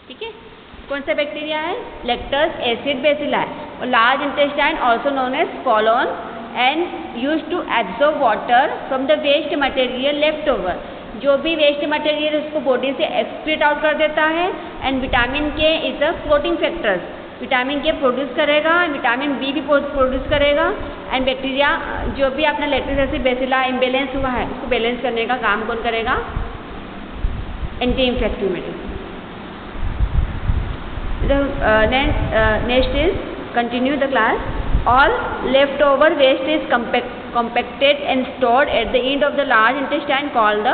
ठीक है, कौन सा बैक्टीरिया है? Lactose acid bacilli. और large intestine also known as colon and use to absorb water from the waste material left over. जो भी वेस्ट मटेरियल उसको बॉडी से एक्सक्रीट आउट कर देता है। And vitamin K is a clotting factors, vitamin K produce करेगा, vitamin B भी produce करेगा। एंड बैक्टीरिया जो भी अपना लैक्टिक एसिड बेसिला इम्बेलेंस हुआ है उसको बैलेंस करने का काम कौन करेगा? Anti infective medicine. Next is continue the class. All leftover waste is compacted and stored at the end of the large intestine called the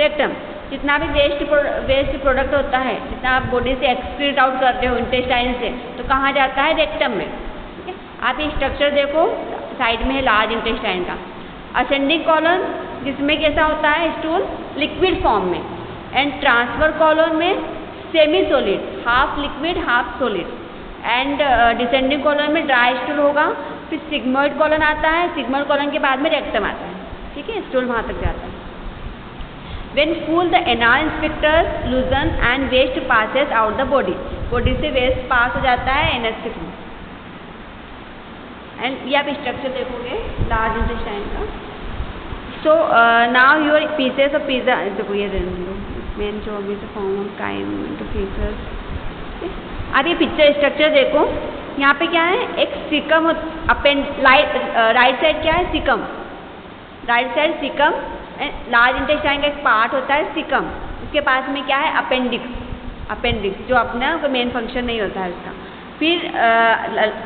rectum। जितना भी वेस्ट प्रोडक्ट होता है, जितना आप बॉडी से एक्सक्रीट आउट करते हो इंटेस्टाइन से, तो कहाँ जाता है? रेक्टम में। ठीक है, आप ये स्ट्रक्चर देखो, साइड में है लार्ज इंटेस्टाइन का। असेंडिंग कॉलन जिसमें कैसा होता है? स्टूल लिक्विड फॉर्म में। एंड ट्रांसफर कॉलन में semi solid, half liquid half solid. And descending colon में ड्राई स्टूल होगा। फिर सिग्मोइड कॉलन आता है, सिग्मोइड कॉलन के बाद में रेक्टम आता है। ठीक है, स्टूल वहाँ तक जाता है। When full the anal sphincter loosen and waste passes out the body, body से वेस्ट पास हो जाता है एनस के थ्रू। एंड ये आप स्ट्रक्चर देखोगे लार्ज इंटेस्टाइन का। So now your pieces of pizza, देखो ये मेन जो अभी से form of chyme to features. अब ये पिक्चर स्ट्रक्चर देखो, यहाँ पे क्या है? एक सिकम राइट साइड क्या है? Cecum, right side cecum. Large intestine का एक पार्ट होता है सिकम, उसके पास में क्या है? अपेंडिक्स, अपेंडिक्स जो अपना कोई मेन फंक्शन नहीं होता है उसका। फिर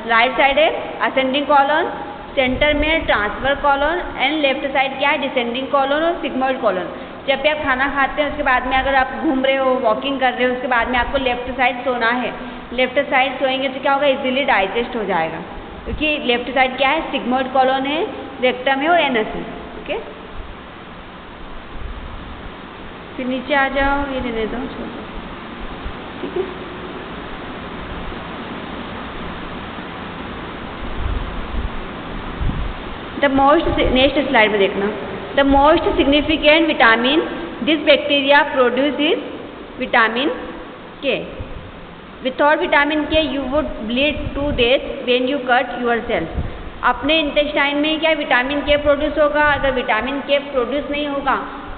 राइट साइड है असेंडिंग कॉलन, सेंटर में transfer colon and left side क्या है? डिसेंडिंग कॉलन और सिग्मोइड कॉलन। जब भी आप खाना खाते हैं उसके बाद में अगर आप घूम रहे हो, वॉकिंग कर रहे हो, उसके बाद में आपको लेफ्ट साइड सोना है। लेफ्ट साइड सोएंगे तो क्या होगा? इजीली डाइजेस्ट हो जाएगा, क्योंकि लेफ्ट साइड क्या है? सिग्मोइड कॉलन है, रेक्टम है और एनस है। ओके, फिर नीचे आ जाओ, ये लेने दो छोटा। ठीक है, द मोस्ट, नेक्स्ट स्लाइड में देखना। The most significant vitamin this bacteria produce is vitamin K. Without vitamin K, you would bleed to death when you cut yourself. अपने इंटेस्टाइन में क्या विटामिन के प्रोड्यूस होगा? अगर विटामिन के प्रोड्यूस नहीं होगा,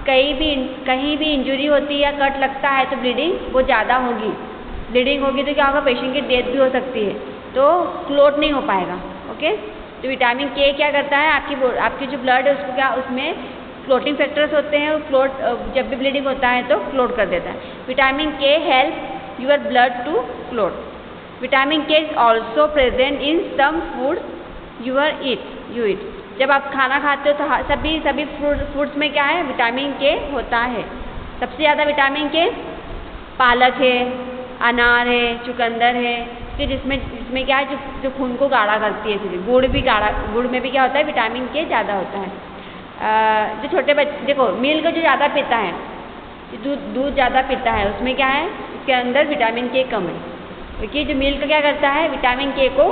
कहीं भी इंजुरी होती है या कट लगता है तो ब्लीडिंग वो ज़्यादा होगी। ब्लीडिंग होगी तो क्या होगा? पेशेंट की डेथ भी हो सकती है, तो क्लोट नहीं हो पाएगा। ओके, तो विटामिन के क्या करता है? आपकी जो ब्लड है उसको क्या, उसमें क्लोटिंग फैक्टर्स होते हैं, क्लोट जब भी ब्लीडिंग होता है तो क्लोट कर देता है। Vitamin K help your blood to clot. Vitamin K is also present in some food you eat. जब आप खाना खाते हो तो सभी फूड्स में क्या है? विटामिन के होता है। सबसे ज़्यादा विटामिन के पालक है, अनार है, चुकंदर है, कि जिसमें क्या है? जो खून को गाढ़ा करती है। फिर गुड़ में भी क्या होता है? विटामिन के ज़्यादा होता है। जो छोटे बच्चे देखो, मिल्क जो ज़्यादा पीता है, दूध ज़्यादा पीता है, उसमें क्या है? उसके अंदर विटामिन के कम है, क्योंकि जो मिल्क क्या करता है? विटामिन के को